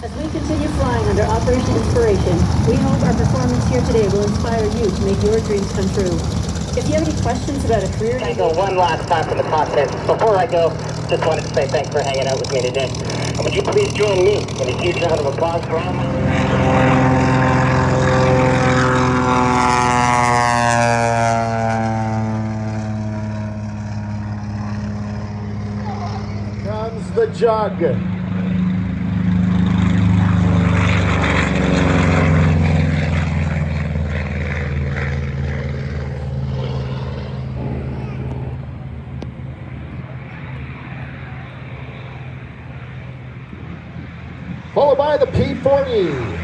As we continue flying under Operation Inspiration, we hope our performance here today will inspire you to make your dreams come true. If you have any questions about a career... I go one last time from the cockpit. Before I go, just wanted to say thanks for hanging out with me today. And would you please join me in a huge round of applause for all my... Comes the jug. Followed by the P-40.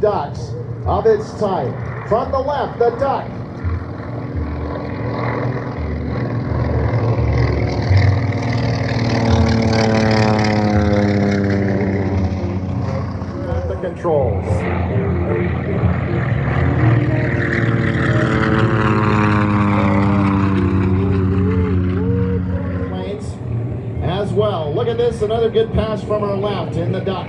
Ducks of its type. From the left, the duck. At the controls. Planes as well. Look at this, another good pass from our left in the duck.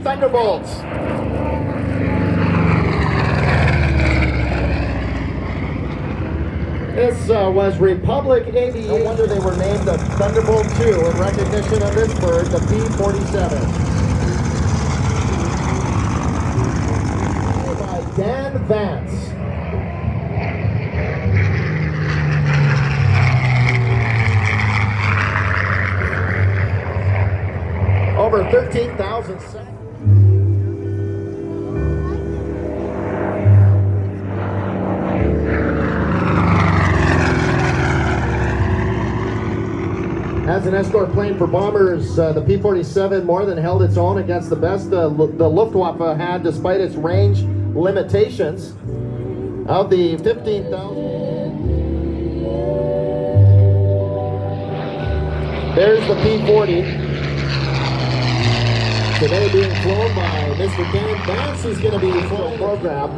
Thunderbolts. This was Republic Aviation. No wonder they were named the Thunderbolt 2 in recognition of this bird, the P-47. By Dan Vance. Over 13,000 seconds. As an escort plane for bombers, the P-47 more than held its own against the best the Luftwaffe had despite its range limitations. Of the 15,000... There's the P-40. Today being flown by Mr. Dan Vance, who's going to be full program.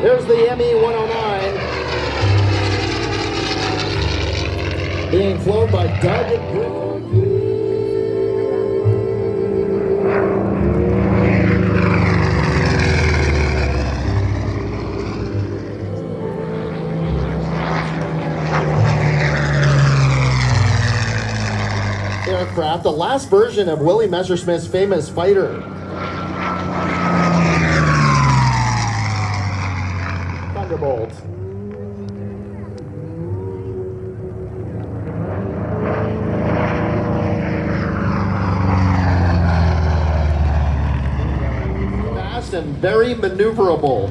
There's the ME-109 being flown by Doug Griffin. Aircraft, the last version of Willie Messerschmitt's famous fighter. Thunderbolt. Fast and very maneuverable.